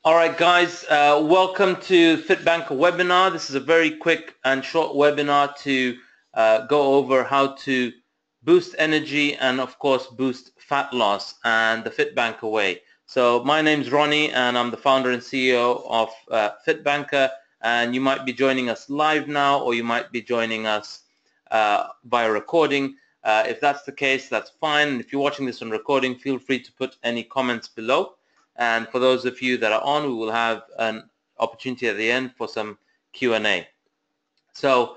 All right, guys, welcome to FITBANKER webinar. This is a very quick and short webinar to go over how to boost energy and, of course, boost fat loss and the FITBANKER Way. So my name's Ronnie, and I'm the founder and CEO of FITBANKER, and you might be joining us live now, or you might be joining us via recording. If that's the case, that's fine. If you're watching this on recording, feel free to put any comments below. And for those of you that are on, we will have an opportunity at the end for some Q&A. So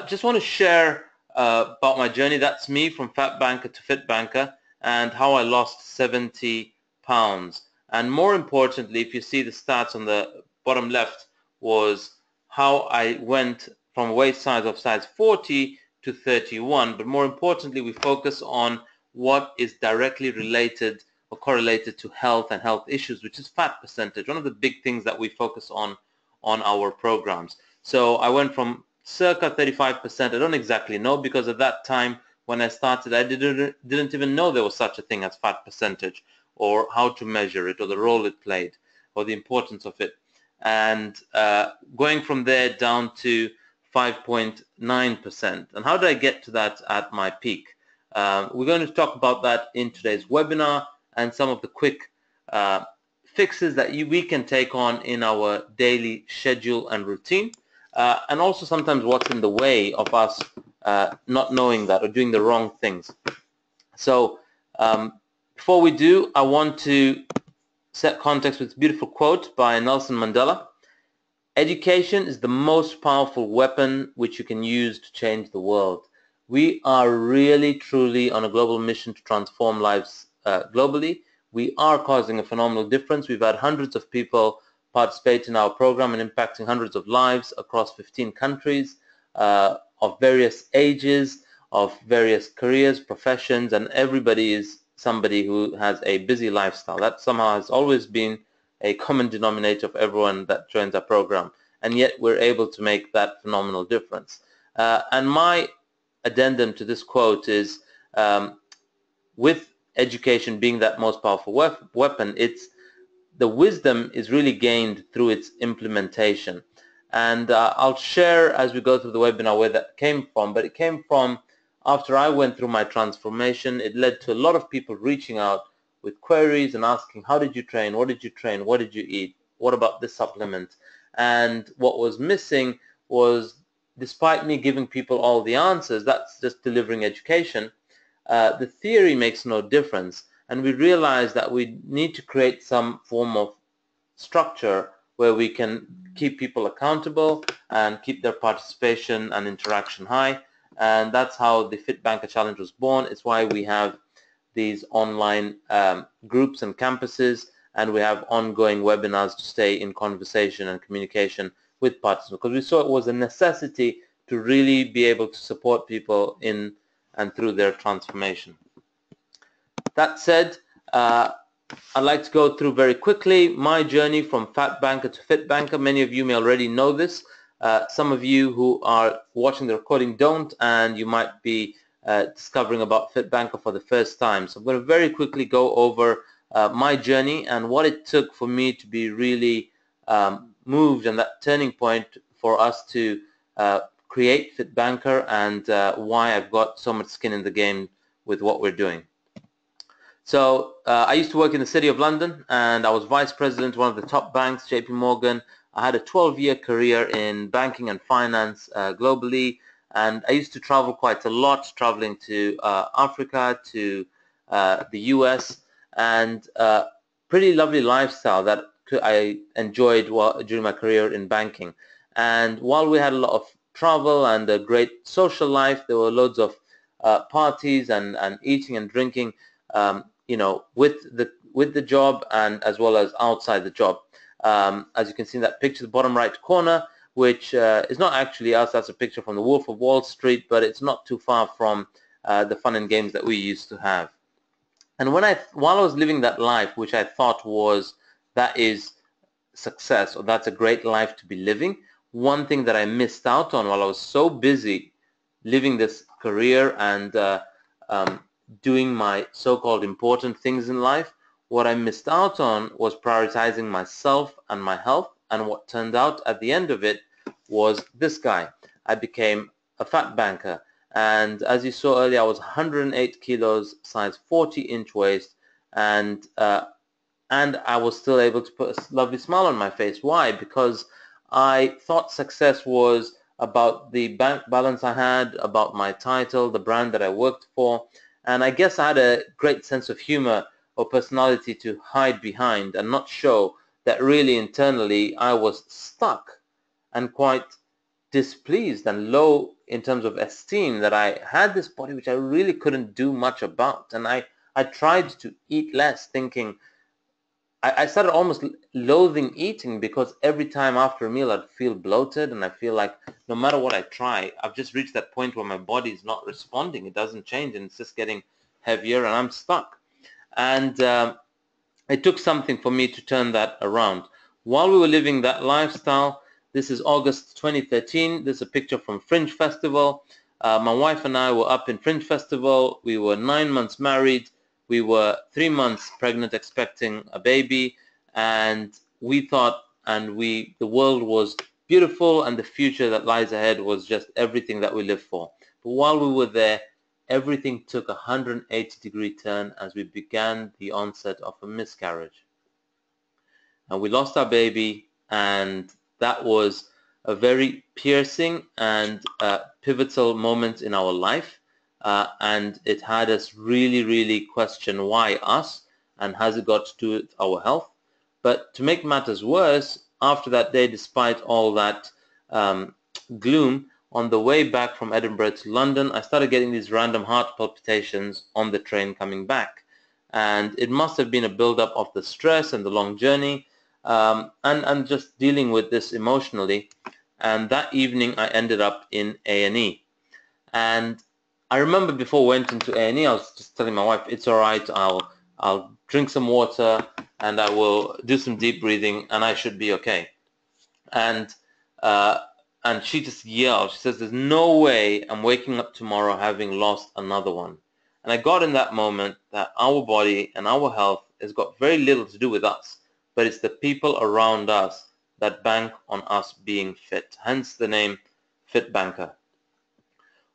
just want to share about my journey. That's me from Fat Banker to Fit Banker and how I lost 70 pounds. And more importantly, if you see the stats on the bottom left, was how I went from a waist size of size 40 to 31. But more importantly, we focus on what is directly related or correlated to health and health issues, which is fat percentage, one of the big things that we focus on our programs. So I went from circa 35%. I don't exactly know, because at that time when I started, I didn't even know there was such a thing as fat percentage, or how to measure it, or the role it played, or the importance of it. And going from there down to 5.9%. And how did I get to that at my peak? We're going to talk about that in today's webinar, and some of the quick fixes that we can take on in our daily schedule and routine, and also sometimes what's in the way of us not knowing that or doing the wrong things. So before we do, I want to set context with this beautiful quote by Nelson Mandela. Education is the most powerful weapon which you can use to change the world. We are really, truly on a global mission to transform lives globally. We are causing a phenomenal difference. We've had hundreds of people participate in our program and impacting hundreds of lives across 15 countries, of various ages, of various careers, professions, and everybody is somebody who has a busy lifestyle. That somehow has always been a common denominator of everyone that joins our program, and yet we're able to make that phenomenal difference. And my addendum to this quote is, with education being that most powerful weapon, the wisdom is really gained through its implementation. And I'll share as we go through the webinar where that came from, but it came from after I went through my transformation. It led to a lot of people reaching out with queries and asking, how did you train? What did you train? What did you eat? What about this supplement? And what was missing was, despite me giving people all the answers, that's just delivering education, the theory makes no difference. And we realize that we need to create some form of structure where we can keep people accountable and keep their participation and interaction high. And that's how the FitBanker Challenge was born. It's why we have these online groups and campuses, and we have ongoing webinars to stay in conversation and communication with participants, because we saw it was a necessity to really be able to support people in and through their transformation. That said, I'd like to go through very quickly my journey from Fat Banker to Fit Banker. Many of you may already know this. Some of you who are watching the recording don't, and you might be discovering about Fit Banker for the first time. So I'm going to very quickly go over my journey and what it took for me to be really moved, and that turning point for us to create Fit Banker, and why I've got so much skin in the game with what we're doing. So I used to work in the City of London, and I was vice president, one of the top banks, JP Morgan. I had a 12-year career in banking and finance globally, and I used to travel quite a lot, traveling to Africa, to the US, and pretty lovely lifestyle that I enjoyed during my career in banking. And while we had a lot of travel and a great social life, there were loads of parties and eating and drinking, you know, with the job and as well as outside the job. As you can see in that picture, the bottom right corner, which is not actually us, that's a picture from the Wolf of Wall Street, but it's not too far from the fun and games that we used to have. And while I was living that life, which I thought that is success, or that's a great life to be living, one thing that I missed out on while I was so busy living this career and doing my so-called important things in life What I missed out on was prioritizing myself and my health, and what turned out at the end of it was this guy. I became a fat banker, and as you saw earlier, I was 108 kilos, size 40-inch waist, and I was still able to put a lovely smile on my face. Why? Because I thought success was about the bank balance I had, about my title, the brand that I worked for, and I guess I had a great sense of humor or personality to hide behind and not show that really internally I was stuck and quite displeased and low in terms of esteem that I had this body which I really couldn't do much about. And I tried to eat less, thinking I started almost loathing eating, because every time after a meal I'd feel bloated, and I feel like no matter what I try, I've just reached that point where my body is not responding. It doesn't change, and it's just getting heavier, and I'm stuck. And it took something for me to turn that around. While we were living that lifestyle, this is August 2013. This is a picture from Fringe Festival. My wife and I were up in Fringe Festival. We were 9 months married. We were 3 months pregnant, expecting a baby, and we thought, the world was beautiful, and the future that lies ahead was just everything that we lived for. But while we were there, everything took a 180-degree turn as we began the onset of a miscarriage. And we lost our baby, and that was a very piercing and pivotal moment in our life. And it had us really question why us, and has it got to do with our health. But to make matters worse, after that day, despite all that gloom, on the way back from Edinburgh to London, I started getting these random heart palpitations on the train coming back. And it must have been a build-up of the stress and the long journey, and just dealing with this emotionally. And that evening I ended up in A&E. And I remember before I went into A&E, I was just telling my wife, it's all right, I'll drink some water and I will do some deep breathing and I should be okay. And she just yelled. She says, there's no way I'm waking up tomorrow having lost another one. And I got in that moment that our body and our health has got very little to do with us, but it's the people around us that bank on us being fit, hence the name FITBANKER.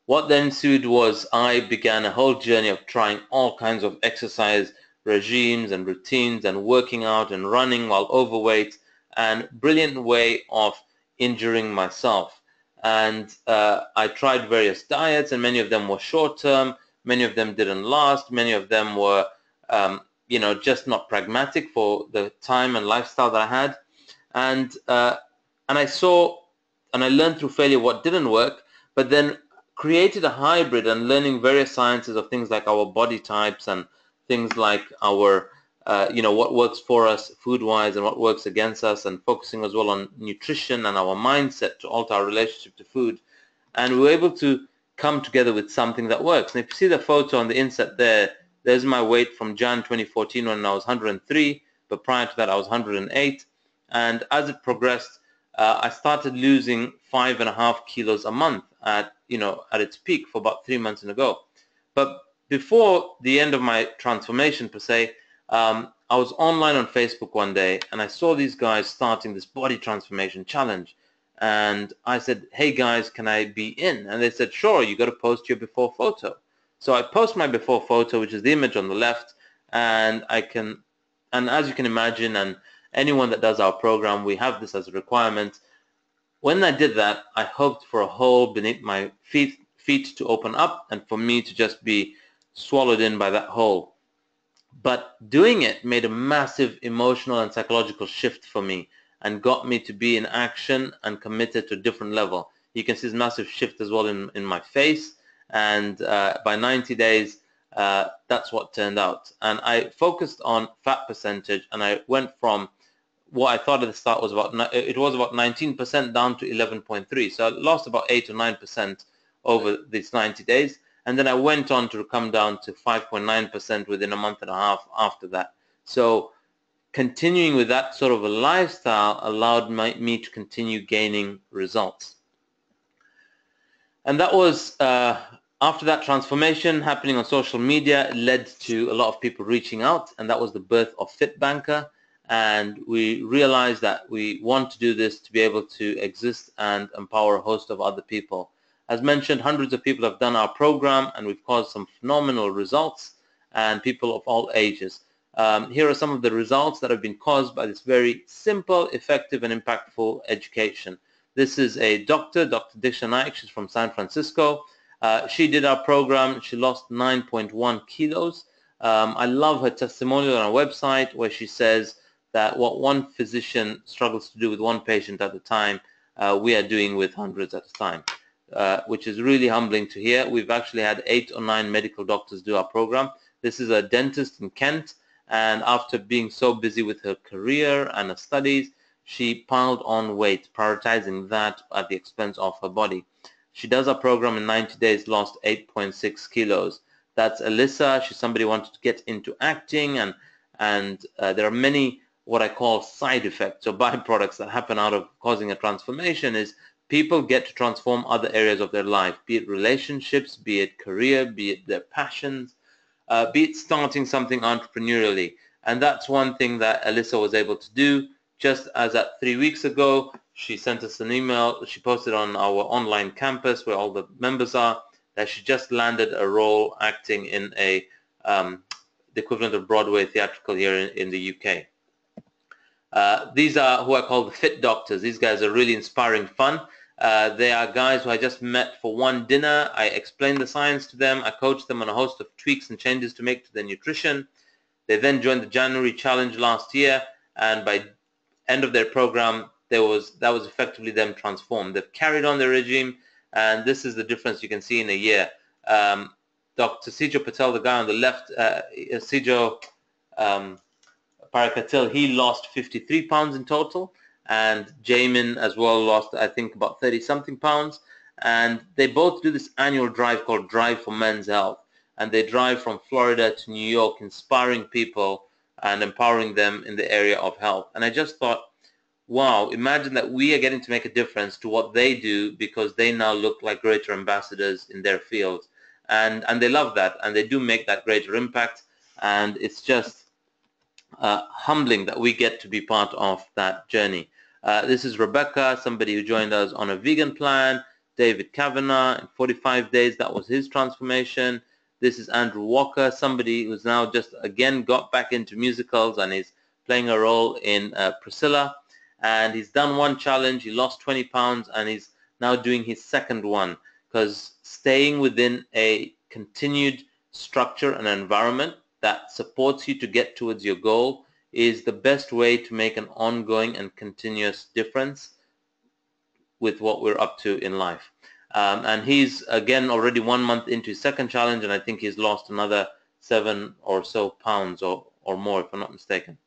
What then ensued was I began a whole journey of trying all kinds of exercise regimes and routines and working out and running while overweight, and brilliant way of injuring myself. And I tried various diets, and many of them were short-term, many of them didn't last, many of them were just not pragmatic for the time and lifestyle that I had. And I saw and I learned through failure what didn't work, but then created a hybrid and learning various sciences of things like our body types and things like our what works for us food-wise and what works against us, and focusing as well on nutrition and our mindset to alter our relationship to food. And we were able to come together with something that works. And if you see the photo on the inset there, there's my weight from Jan 2014 when I was 103, but prior to that I was 108. And as it progressed, I started losing 5.5 kilos a month at its peak for about 3 months in a go. But before the end of my transformation per se, I was online on Facebook one day and I saw these guys starting this body transformation challenge. And I said, hey guys, can I be in? And they said, sure, you got to post your before photo. So I post my before photo, which is the image on the left, and as you can imagine, and anyone that does our program, we have this as a requirement. When I did that, I hoped for a hole beneath my feet to open up and for me to just be swallowed in by that hole. But doing it made a massive emotional and psychological shift for me and got me to be in action and committed to a different level. You can see this massive shift as well in my face, and by 90 days, that's what turned out. And I focused on fat percentage, and I went from what I thought at the start was about 19% down to 11.3. So I lost about 8 or 9% over these 90 days. And then I went on to come down to 5.9% within a month and a half after that. So continuing with that sort of a lifestyle allowed me to continue gaining results. And that was After that transformation happening on social media, it led to a lot of people reaching out, and that was the birth of FitBanker. And we realized that we want to do this to be able to exist and empower a host of other people. As mentioned, hundreds of people have done our program, and we've caused some phenomenal results, and people of all ages. Here are some of the results that have been caused by this very simple, effective, and impactful education. This is a Dr. Disha Naik. She's from San Francisco. She did our program. She lost 9.1 kilos. I love her testimonial on our website where she says that what one physician struggles to do with one patient at a time, we are doing with hundreds at a time, which is really humbling to hear. We've actually had 8 or 9 medical doctors do our program. This is a dentist in Kent, and after being so busy with her career and her studies, she piled on weight, prioritizing that at the expense of her body. She does our program in 90 days, lost 8.6 kilos. That's Alyssa. She's somebody who wanted to get into acting, and there are many what I call side effects or byproducts that happen out of causing a transformation. Is people get to transform other areas of their life, be it relationships, be it career, be it their passions, be it starting something entrepreneurially. And that's one thing that Alyssa was able to do. Just as at 3 weeks ago, she sent us an email. She posted on our online campus where all the members are that she just landed a role acting in a the equivalent of Broadway theatrical here in the UK. These are who I call the fit doctors. These guys are really inspiring fun. They are guys who I just met for one dinner. I explained the science to them. I coached them on a host of tweaks and changes to make to their nutrition. They then joined the January challenge last year, and by end of their program, that was effectively them transformed. They've carried on their regime, and this is the difference you can see in a year. Dr. Sijo Patel, the guy on the left, Sijo Parakatil, he lost 53 pounds in total, and Jamin as well lost, I think, about 30-something pounds. And they both do this annual drive called Drive for Men's Health, and they drive from Florida to New York, inspiring people and empowering them in the area of health. And I just thought, wow, imagine that we are getting to make a difference to what they do because they now look like greater ambassadors in their fields. And they love that, and they do make that greater impact. And it's just humbling that we get to be part of that journey. This is Rebecca, somebody who joined us on a vegan plan. David Kavanagh, in 45 days, that was his transformation. This is Andrew Walker, somebody who's now just again got back into musicals and is playing a role in Priscilla. And he's done one challenge, he lost 20 pounds, and he's now doing his second one, because staying within a continued structure and environment that supports you to get towards your goal is the best way to make an ongoing and continuous difference with what we're up to in life. And he's, again, already 1 month into his second challenge, and I think he's lost another 7 or so pounds or more, if I'm not mistaken.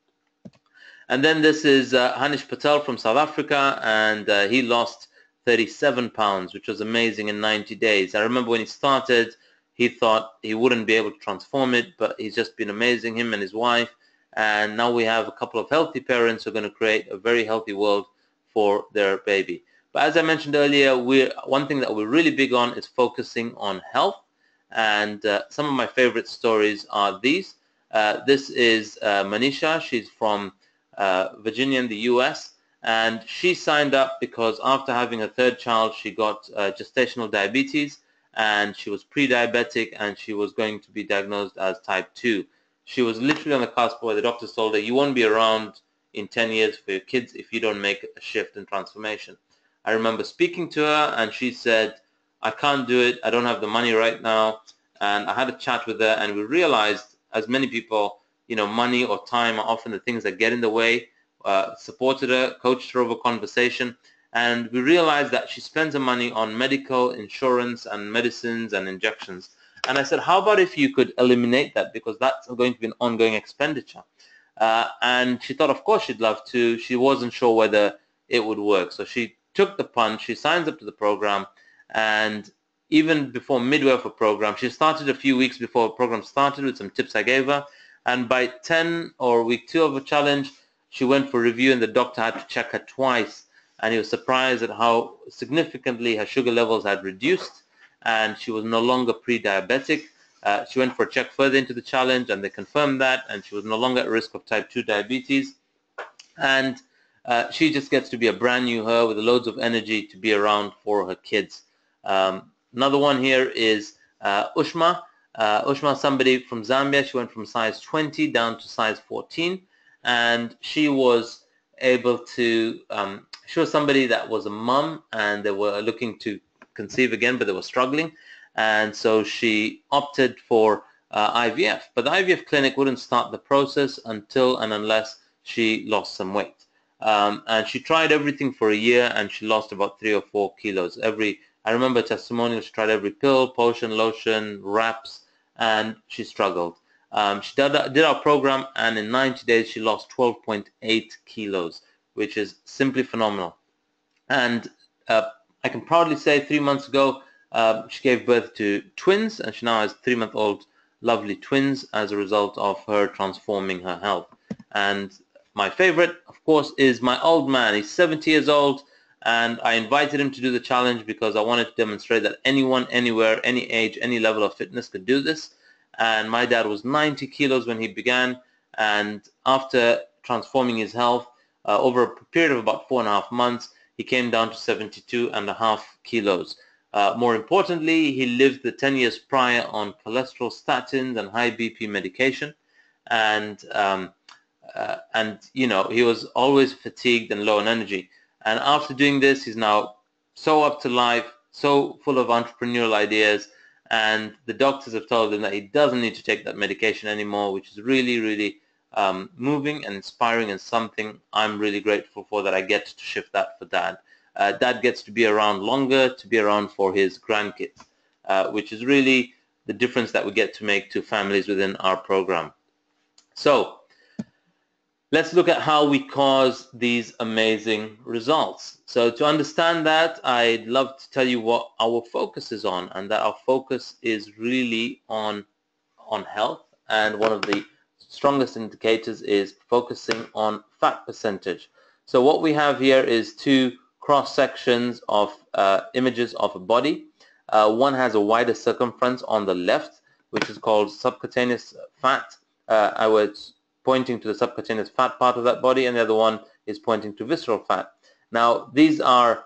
And then this is Hanish Patel from South Africa, and he lost 37 pounds, which was amazing in 90 days. I remember when he started, he thought he wouldn't be able to transform it, but he's just been amazing, him and his wife. And now we have a couple of healthy parents who are going to create a very healthy world for their baby. But as I mentioned earlier, one thing that we're really big on is focusing on health. And some of my favorite stories are these. This is Monisha. She's from Virginia in the US. And she signed up because after having her third child, she got gestational diabetes. And she was pre-diabetic, and she was going to be diagnosed as type 2. She was literally on the cusp where the doctors told her, you won't be around in 10 years for your kids if you don't make a shift and transformation. I remember speaking to her, and she said, I can't do it. I don't have the money right now. And I had a chat with her, and we realized, as many people, money or time are often the things that get in the way. Supported her, coached her over conversation, and we realized that she spends her money on medical insurance and medicines and injections. And I said, how about if you could eliminate that, because that's going to be an ongoing expenditure. And she thought, of course, she'd love to. She wasn't sure whether it would work. So she took the plunge. She signs up to the program. And even before midway of a program, she started a few weeks before the program started with some tips I gave her. And by 10 or week 2 of a challenge, she went for review, and the doctor had to check her twice. And he was surprised at how significantly her sugar levels had reduced. and she was no longer pre-diabetic. She went for a check further into the challenge, and they confirmed that, and she was no longer at risk of type 2 diabetes. And she just gets to be a brand new her with loads of energy to be around for her kids. Another one here is Ushma. Ushma is somebody from Zambia. She went from size 20 down to size 14, and she was able to, she was somebody that was a mum, and they were looking to conceive again, but they were struggling, and so she opted for IVF. But the IVF clinic wouldn't start the process until and unless she lost some weight. And she tried everything for a year, and she lost about 3 or 4 kilos. I remember testimonials, she tried every pill, potion, lotion, wraps, and she struggled. She did our program, and in 90 days she lost 12.8 kilos, which is simply phenomenal. And I can proudly say 3 months ago she gave birth to twins, and she now has 3-month-old lovely twins as a result of her transforming her health. And my favorite, of course, is my old man. He's 70 years old, and I invited him to do the challenge because I wanted to demonstrate that anyone, anywhere, any age, any level of fitness could do this. And my dad was 90 kilos when he began, and after transforming his health over a period of about 4.5 months, he came down to 72.5 kilos. More importantly, he lived the 10 years prior on cholesterol statins and high BP medication, and you know, he was always fatigued and low on energy. And after doing this, he's now so up to life, so full of entrepreneurial ideas, and the doctors have told him that he doesn't need to take that medication anymore, which is really, really moving and inspiring, and something I'm really grateful for, that I get to shift that for Dad. Dad gets to be around longer, to be around for his grandkids, which is really the difference that we get to make to families within our program. So let's look at how we cause these amazing results. So to understand that, I'd love to tell you what our focus is on, and that our focus is really on health. And one of the strongest indicators is focusing on fat percentage. So what we have here is 2 cross sections of images of a body. One has a wider circumference on the left, which is called subcutaneous fat. I was pointing to the subcutaneous fat part of that body, and the other one is pointing to visceral fat. Now, these are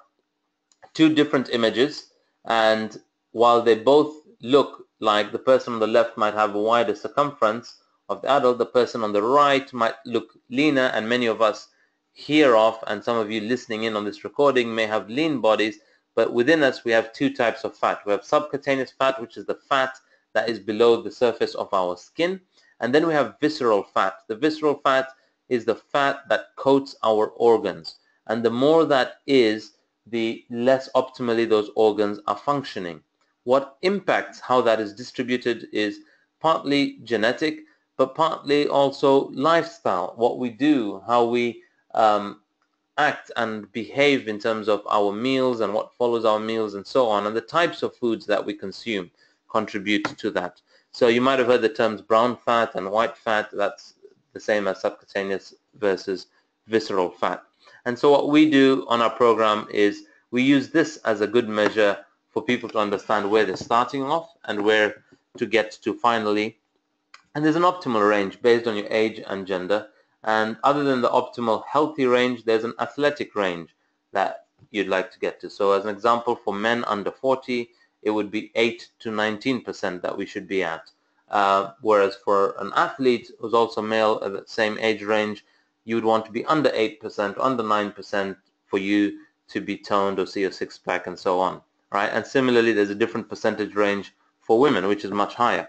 2 different images, and while they both look like the person on the left might have a wider circumference of the adult, the person on the right might look leaner, and many of us hear of, and some of you listening in on this recording may have lean bodies, but within us we have 2 types of fat. We have subcutaneous fat, which is the fat that is below the surface of our skin, and then we have visceral fat. The visceral fat is the fat that coats our organs, and the more that is, the less optimally those organs are functioning. What impacts how that is distributed is partly genetic, but partly also lifestyle, what we do, how we act and behave in terms of our meals and what follows our meals and so on, and the types of foods that we consume contribute to that. So you might have heard the terms brown fat and white fat. That's the same as subcutaneous versus visceral fat. And so what we do on our program is we use this as a good measure for people to understand where they're starting off and where to get to finally. And there's an optimal range based on your age and gender. And other than the optimal healthy range, there's an athletic range that you'd like to get to. So as an example, for men under 40, it would be 8 to 19% that we should be at. Whereas for an athlete who's also male at the same age range, you would want to be under 8%, under 9% for you to be toned or see a six-pack and so on, right? And similarly, there's a different percentage range for women, which is much higher.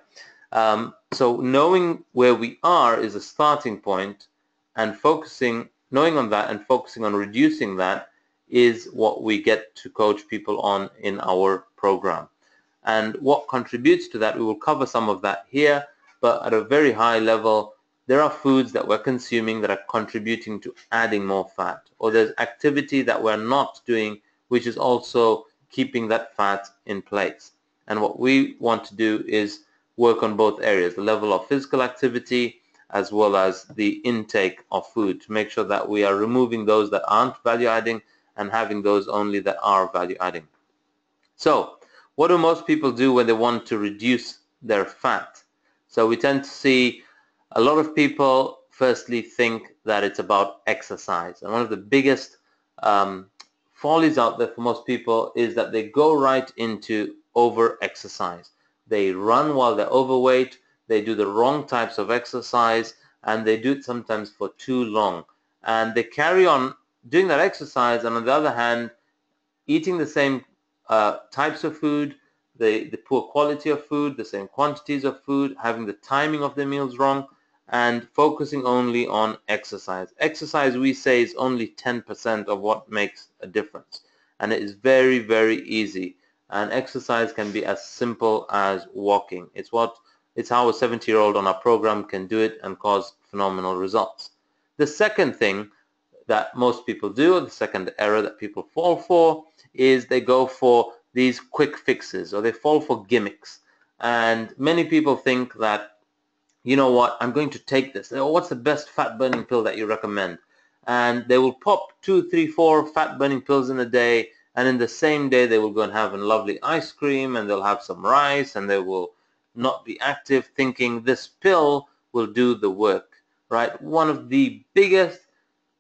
So knowing where we are is a starting point, and knowing on that and focusing on reducing that is what we get to coach people on in our program. And what contributes to that, we will cover some of that here, but at a very high level, there are foods that we're consuming that are contributing to adding more fat, or there's activity that we're not doing which is also keeping that fat in place. And what we want to do is work on both areas, the level of physical activity as well as the intake of food, to make sure that we are removing those that aren't value adding and having those only that are value adding. So what do most people do when they want to reduce their fat? So we tend to see a lot of people firstly think that it's about exercise. And one of the biggest follies out there for most people is that they go right into over-exercise. They run while they're overweight, they do the wrong types of exercise, and they do it sometimes for too long. And they carry on doing that exercise, and on the other hand, eating the same types of food, the poor quality of food, the same quantities of food, having the timing of their meals wrong, and focusing only on exercise. Exercise, we say, is only 10% of what makes a difference. And it is very, very easy. And exercise can be as simple as walking. It's how a 70-year-old on our program can do it and cause phenomenal results. The second thing that most people do, or the second error that people fall for, is they go for these quick fixes, or they fall for gimmicks. And many people think that, you know what, I'm going to take this. What's the best fat burning pill that you recommend? And they will pop 2, 3, 4 fat burning pills in a day, and in the same day they will go and have a lovely ice cream, and they'll have some rice, and they will not be active, thinking this pill will do the work, right? One of the biggest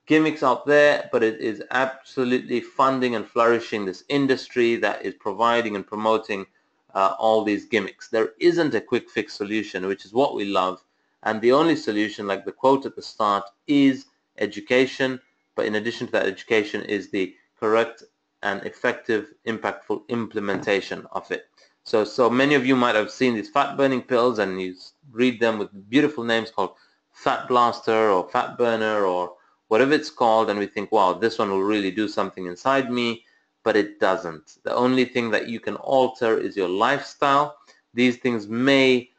gimmicks out there, but it is absolutely funding and flourishing this industry that is providing and promoting all these gimmicks. There isn't a quick fix solution, which is what we love, and the only solution, like the quote at the start, is education. But in addition to that education is the correct and effective, impactful implementation of it. So many of you might have seen these fat burning pills, and you read them with beautiful names called Fat Blaster or Fat Burner or whatever it's called, and we think, wow, this one will really do something inside me, but it doesn't. The only thing that you can alter is your lifestyle. These things may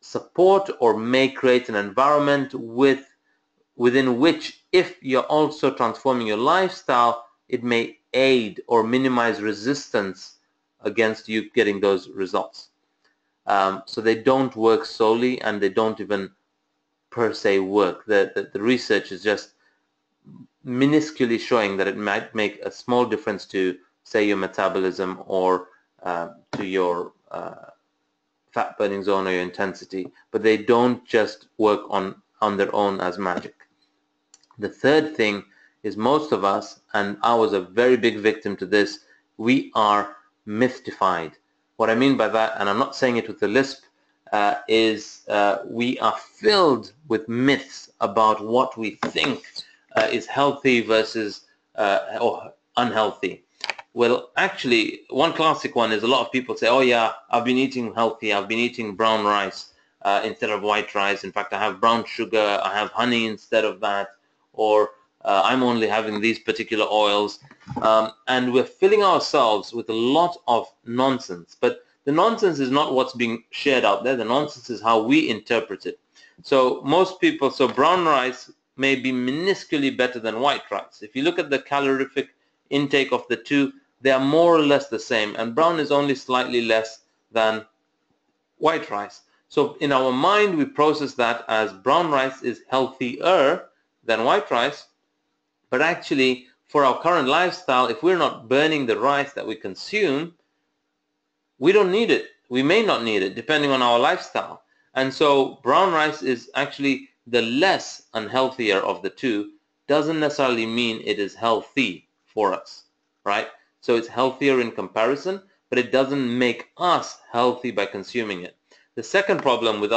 support or may create an environment within which, if you're also transforming your lifestyle, it may aid or minimize resistance against you getting those results. So they don't work solely, and they don't even per se work. The research is just minusculely showing that it might make a small difference to, say, your metabolism or to your fat burning zone or your intensity, but they don't just work on their own as magic. The third thing is, most of us, and I was a very big victim to this, we are mystified. What I mean by that, and I'm not saying it with a lisp, is we are filled with myths about what we think is healthy versus or unhealthy. Well, actually, one classic one is a lot of people say, oh yeah, I've been eating healthy, I've been eating brown rice instead of white rice. In fact, I have brown sugar, I have honey instead of that, or I'm only having these particular oils. And we're filling ourselves with a lot of nonsense. But the nonsense is not what's being shared out there. The nonsense is how we interpret it. So most people, so brown rice may be minusculely better than white rice. If you look at the calorific intake of the two, they are more or less the same, and brown is only slightly less than white rice. So in our mind, we process that as brown rice is healthier than white rice, but actually for our current lifestyle, if we're not burning the rice that we consume, we don't need it. We may not need it depending on our lifestyle. And so brown rice is actually the less unhealthier of the two. Doesn't necessarily mean it is healthy for us, right? So it's healthier in comparison, but it doesn't make us healthy by consuming it. The second problem with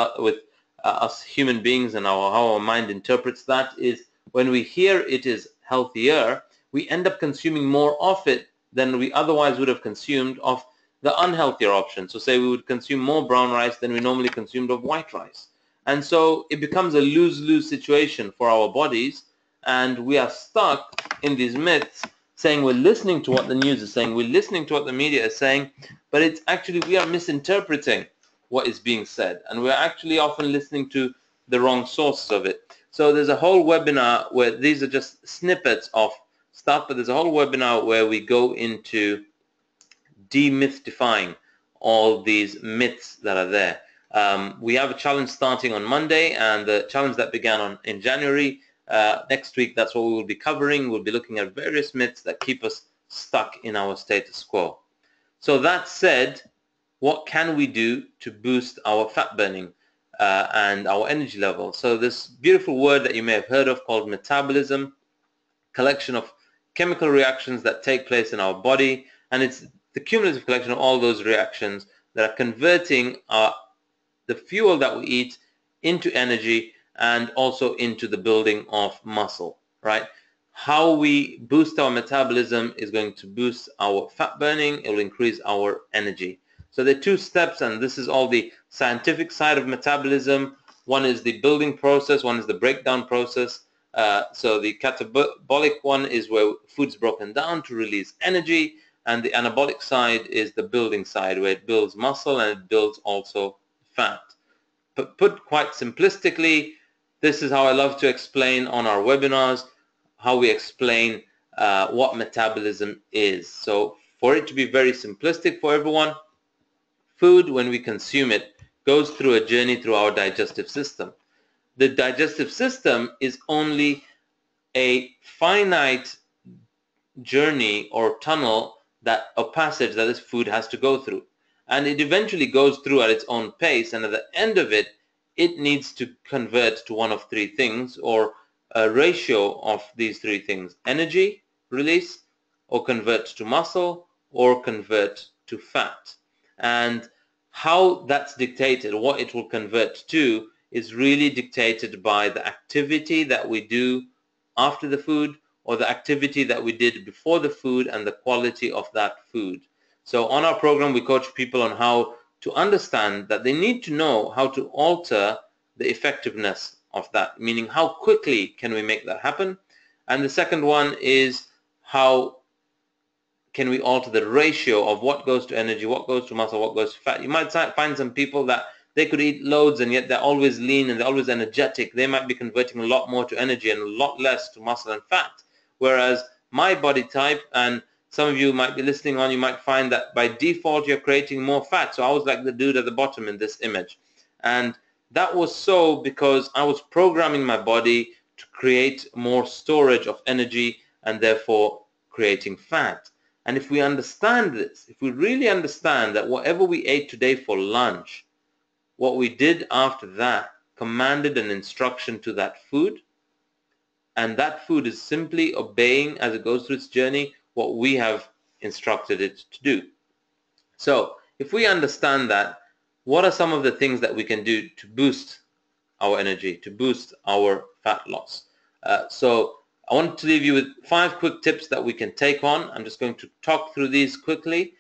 us human beings and how our mind interprets that is, when we hear it is healthier, we end up consuming more of it than we otherwise would have consumed of the unhealthier option. So say we would consume more brown rice than we normally consumed of white rice. And so it becomes a lose-lose situation for our bodies, and we are stuck in these myths, saying we're listening to what the news is saying, we're listening to what the media is saying, but it's actually, we are misinterpreting what is being said, and we're actually often listening to the wrong sources of it. So there's a whole webinar where these are just snippets of stuff, but there's a whole webinar where we go into demystifying all these myths that are there. We have a challenge starting on Monday, and the challenge that began in January, next week, that's what we will be covering. We'll be looking at various myths that keep us stuck in our status quo. So that said, what can we do to boost our fat burning and our energy level? So this beautiful word that you may have heard of called metabolism, collection of chemical reactions that take place in our body, and it's the cumulative collection of all those reactions that are converting the fuel that we eat into energy and also into the building of muscle, right? How we boost our metabolism is going to boost our fat burning. It will increase our energy. So there are two steps, and this is all the scientific side of metabolism. One is the building process, one is the breakdown process. So the catabolic one is where food's broken down to release energy, and the anabolic side is the building side, where it builds muscle and it builds also fat. But put quite simplistically, this is how I love to explain on our webinars, how we explain what metabolism is. So for it to be very simplistic for everyone, food, when we consume it, goes through a journey through our digestive system. The digestive system is only a finite journey or tunnel, a passage that this food has to go through. And it eventually goes through at its own pace, and at the end of it, it needs to convert to one of three things, or a ratio of these three things: energy release, or convert to muscle, or convert to fat. And how that's dictated, what it will convert to, is really dictated by the activity that we do after the food, or the activity that we did before the food, and the quality of that food. So on our program, we coach people on how to understand that they need to know how to alter the effectiveness of that, meaning how quickly can we make that happen. And the second one is how can we alter the ratio of what goes to energy, what goes to muscle, what goes to fat. You might find some people that they could eat loads and yet they're always lean and they're always energetic. They might be converting a lot more to energy and a lot less to muscle and fat. Whereas my body type, and some of you might be listening on, you might find that by default you're creating more fat. So I was like the dude at the bottom in this image. And that was so because I was programming my body to create more storage of energy and therefore creating fat. And if we understand this, if we really understand that whatever we ate today for lunch, what we did after that commanded an instruction to that food, and that food is simply obeying as it goes through its journey what we have instructed it to do. So if we understand that, what are some of the things that we can do to boost our energy, to boost our fat loss? So I want to leave you with 5 quick tips that we can take on. I'm just going to talk through these quickly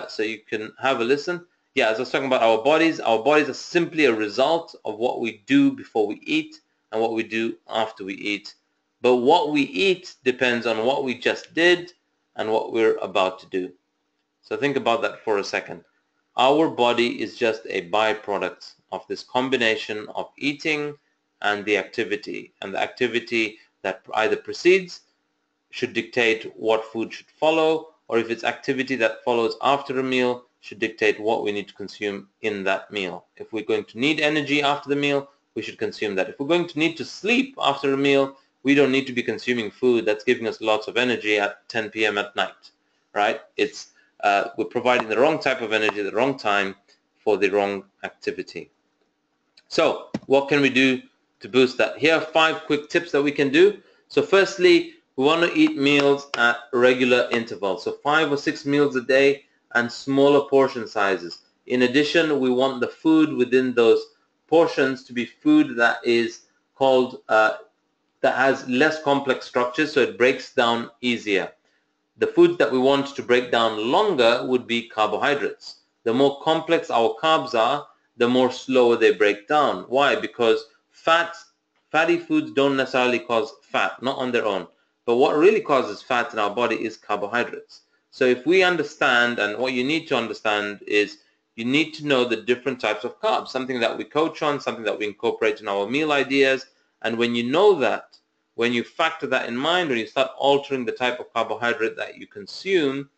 so you can have a listen. Yeah, as I was talking about our bodies are simply a result of what we do before we eat and what we do after we eat. But what we eat depends on what we just did and what we're about to do. So think about that for a second. Our body is just a byproduct of this combination of eating and the activity. And the activity that either precedes should dictate what food should follow, or if it's activity that follows after a meal, should dictate what we need to consume in that meal. If we're going to need energy after the meal, we should consume that. If we're going to need to sleep after a meal, we don't need to be consuming food that's giving us lots of energy at 10 p.m. at night, right? We're providing the wrong type of energy at the wrong time for the wrong activity. So what can we do to boost that? Here are 5 quick tips that we can do. So firstly, we want to eat meals at regular intervals. So 5 or 6 meals a day and smaller portion sizes. In addition, we want the food within those portions to be food that is called, that has less complex structures, so it breaks down easier. The foods that we want to break down longer would be carbohydrates. The more complex our carbs are, the more slower they break down. Why? Because fatty foods don't necessarily cause fat, not on their own. But what really causes fat in our body is carbohydrates. So if we understand, and what you need to understand is you need to know the different types of carbs, something that we coach on, something that we incorporate in our meal ideas. And when you know that, when you factor that in mind, when you start altering the type of carbohydrate that you consume,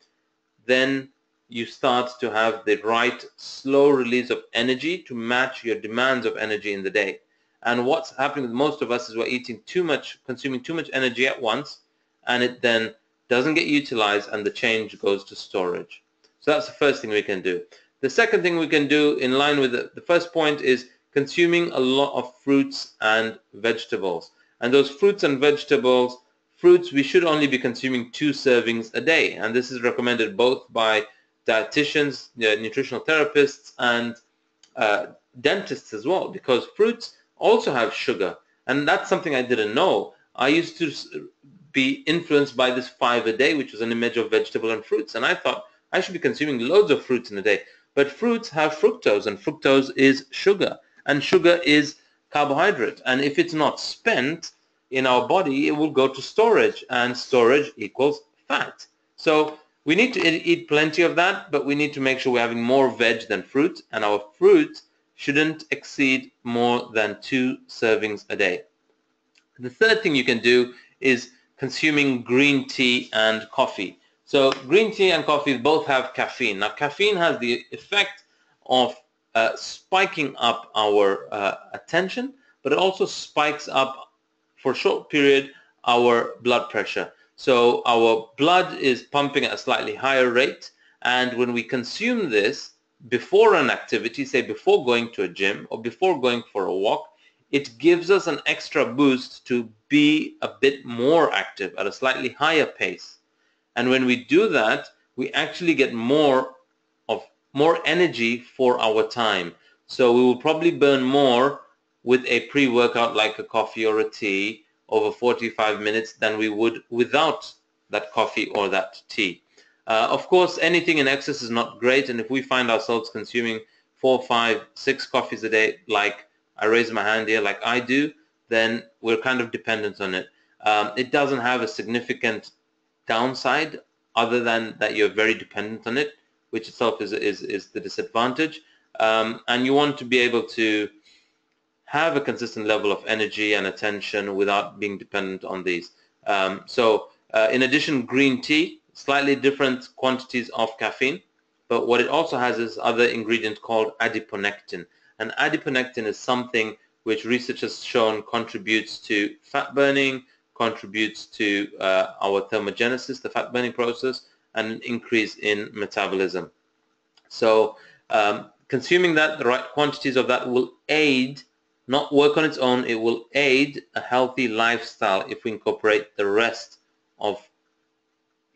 then you start to have the right slow release of energy to match your demands of energy in the day. And what's happening with most of us is we're eating too much, consuming too much energy at once, and it then doesn't get utilized and the change goes to storage. So that's the first thing we can do. The second thing we can do in line with the first point is consuming a lot of fruits and vegetables. And those fruits and vegetables, fruits, we should only be consuming 2 servings a day. And this is recommended both by dietitians, nutritional therapists, and dentists as well, because fruits also have sugar. And that's something I didn't know. I used to be influenced by this 5 a day, which was an image of vegetable and fruits. And I thought I should be consuming loads of fruits in a day. But fruits have fructose, and fructose is sugar. And sugar is carbohydrate. And if it's not spent in our body, it will go to storage. And storage equals fat. So we need to eat plenty of that, but we need to make sure we're having more veg than fruit. And our fruit shouldn't exceed more than 2 servings a day. The third thing you can do is consuming green tea and coffee. So green tea and coffee both have caffeine. Now caffeine has the effect of spiking up our attention, but it also spikes up for a short period our blood pressure. So our blood is pumping at a slightly higher rate, and when we consume this before an activity, say before going to a gym or before going for a walk, it gives us an extra boost to be a bit more active at a slightly higher pace. And when we do that, we actually get more energy for our time. So we will probably burn more with a pre-workout like a coffee or a tea over 45 minutes than we would without that coffee or that tea. Of course, anything in excess is not great, and if we find ourselves consuming 4, 5, 6 coffees a day, like I raise my hand here, like I do, then we're kind of dependent on it. It doesn't have a significant downside other than that you're very dependent on it, which itself is the disadvantage. And you want to be able to have a consistent level of energy and attention without being dependent on these. In addition, green tea, slightly different quantities of caffeine, but what it also has is other ingredient called adiponectin. And adiponectin is something which research has shown contributes to fat burning, contributes to our thermogenesis, the fat burning process, and an increase in metabolism. So consuming that, the right quantities of that will aid, not work on its own, it will aid a healthy lifestyle if we incorporate the rest of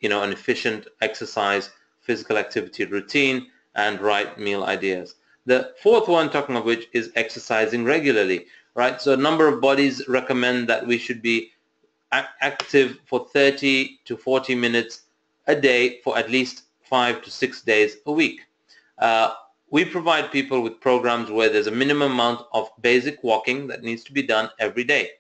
an efficient exercise, physical activity routine, and right meal ideas. The fourth one, talking of which, is exercising regularly, right? So a number of bodies recommend that we should be active for 30 to 40 minutes a day for at least 5 to 6 days a week. We provide people with programs where there's a minimum amount of basic walking that needs to be done every day,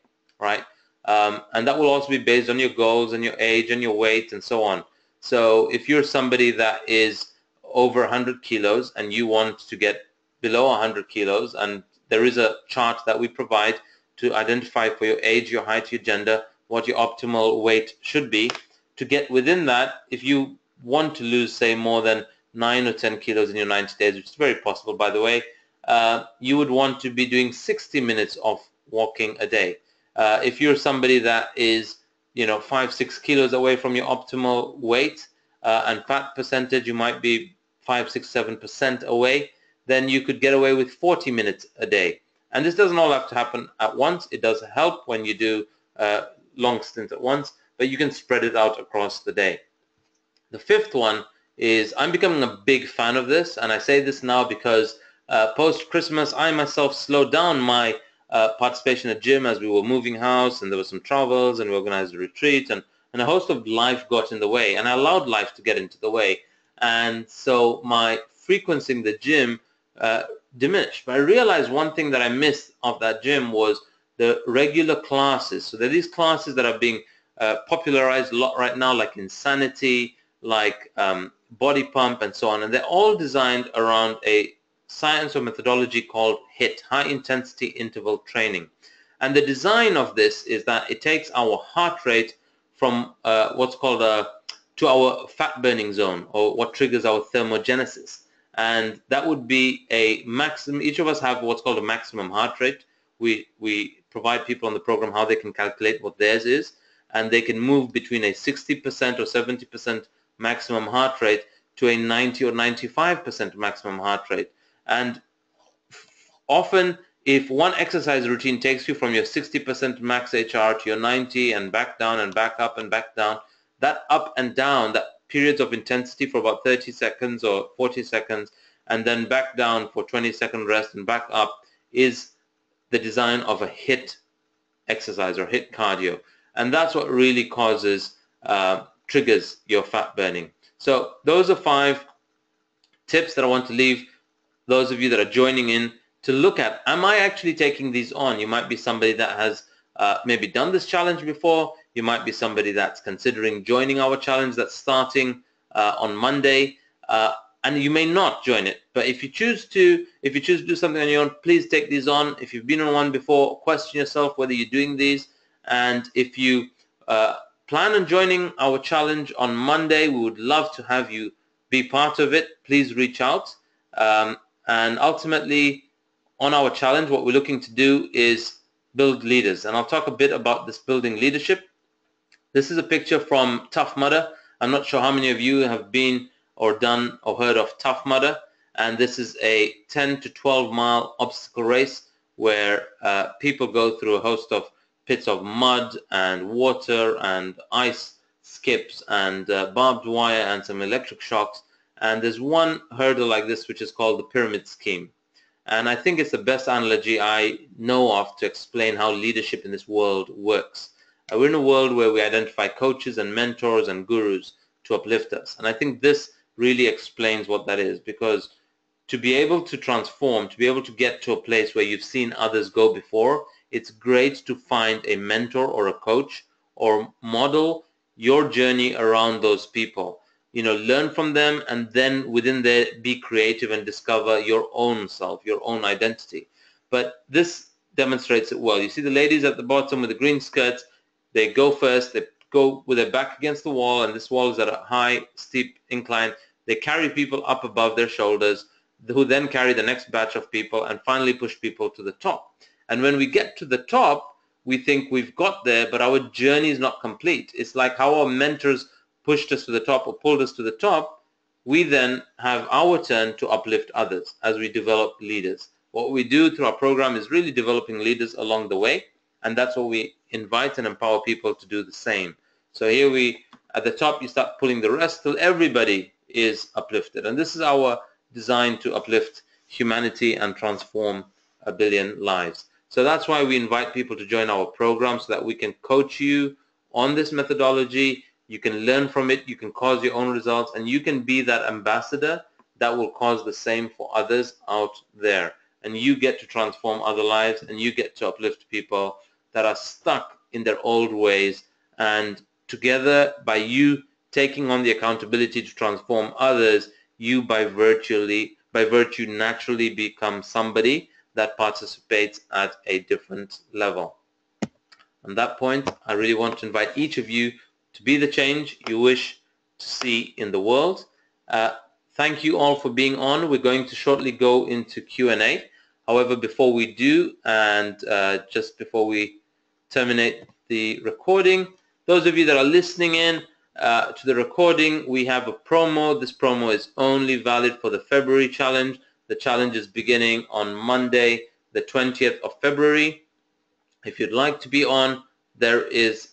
right? And that will also be based on your goals and your age and your weight and so on. So if you're somebody that is over 100 kilos and you want to get below 100 kilos, and there is a chart that we provide to identify for your age, your height, your gender, what your optimal weight should be. To get within that, if you want to lose, say, more than 9 or 10 kilos in your 90 days, which is very possible, by the way, you would want to be doing 60 minutes of walking a day. If you're somebody that is 5, 6 kilos away from your optimal weight and fat percentage, you might be 5, 6, 7% away, then you could get away with 40 minutes a day. And this doesn't all have to happen at once. It does help when you do long stints at once, but you can spread it out across the day. The fifth one is, I'm becoming a big fan of this, and I say this now because post-Christmas I myself slowed down my participation at gym as we were moving house, and there were some travels, and we organized a retreat, and a host of life got in the way, and I allowed life to get into the way, and so my frequency in the gym diminished. But I realized one thing that I missed of that gym was the regular classes. So there are these classes that are being popularized a lot right now, like Insanity, like Body Pump, and so on, and they're all designed around a science or methodology called HIIT, High Intensity Interval Training. And the design of this is that it takes our heart rate from what's called to our fat burning zone, or what triggers our thermogenesis. And that would be a maximum. Each of us have what's called a maximum heart rate. We provide people on the program how they can calculate what theirs is, and they can move between a 60% or 70% maximum heart rate to a 90 or 95% maximum heart rate. And often, if one exercise routine takes you from your 60% max HR to your 90 and back down and back up and back down, that up and down, that periods of intensity for about 30 seconds or 40 seconds, and then back down for 20-second rest and back up, is the design of a HIIT exercise or HIIT cardio. And that's what really triggers your fat burning. So those are 5 tips that I want to leave those of you that are joining in to look at. Am I actually taking these on? You might be somebody that has maybe done this challenge before. You might be somebody that's considering joining our challenge that's starting on Monday, and you may not join it. But if you choose to do something on your own, please take these on. If you've been on one before, question yourself whether you're doing these. And if you plan on joining our challenge on Monday, we would love to have you be part of it. Please reach out. And ultimately, on our challenge, what we're looking to do is build leaders. And I'll talk a bit about this building leadership. This is a picture from Tough Mudder. I'm not sure how many of you have been or done or heard of Tough Mudder. And this is a 10 to 12 mile obstacle race where people go through a host of pits of mud and water and ice skips and barbed wire and some electric shocks. And there's one hurdle like this which is called the pyramid scheme. And I think it's the best analogy I know of to explain how leadership in this world works. We're in a world where we identify coaches and mentors and gurus to uplift us. And I think this really explains what that is, because to be able to transform, to be able to get to a place where you've seen others go before, it's great to find a mentor or a coach or model your journey around those people. You know, learn from them, and then within there be creative and discover your own self, your own identity. But this demonstrates it well. You see the ladies at the bottom with the green skirts, they go first, they go with their back against the wall, and this wall is at a high, steep incline. They carry people up above their shoulders, who then carry the next batch of people and finally push people to the top. And when we get to the top, we think we've got there, but our journey is not complete. It's like how our mentors pushed us to the top or pulled us to the top. We then have our turn to uplift others as we develop leaders. What we do through our program is really developing leaders along the way, and that's what we invite and empower people to do the same. So here at the top, you start pulling the rest till everybody is uplifted. And this is our design to uplift humanity and transform 1 billion lives. So that's why we invite people to join our program, so that we can coach you on this methodology. You can learn from it, you can cause your own results, and you can be that ambassador that will cause the same for others out there. And you get to transform other lives, and you get to uplift people that are stuck in their old ways. And together, by you taking on the accountability to transform others, you by virtue naturally become somebody that participates at a different level. On that point, I really want to invite each of you to be the change you wish to see in the world. Thank you all for being on. We're going to shortly go into Q&A. However, before we do, and just before we terminate the recording, those of you that are listening in to the recording, we have a promo. This promo is only valid for the February challenge. The challenge is beginning on Monday, the 20th of February. If you'd like to be on, there is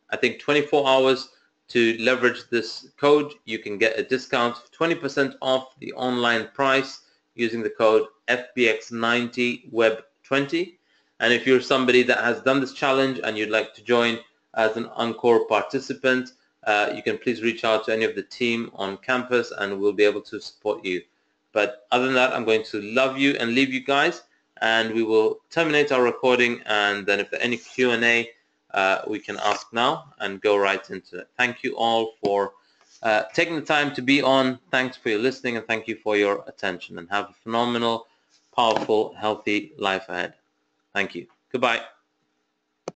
I think 24 hours to leverage this code. You can get a discount of 20% off the online price using the code FBX90Web20. And if you're somebody that has done this challenge and you'd like to join as an Encore participant, you can please reach out to any of the team on campus and we'll be able to support you. But other than that, I'm going to love you and leave you guys, and we will terminate our recording, and then if there are any Q&A, we can ask now and go right into it. Thank you all for taking the time to be on. Thanks for your listening, and thank you for your attention, and have a phenomenal, powerful, healthy life ahead. Thank you. Goodbye.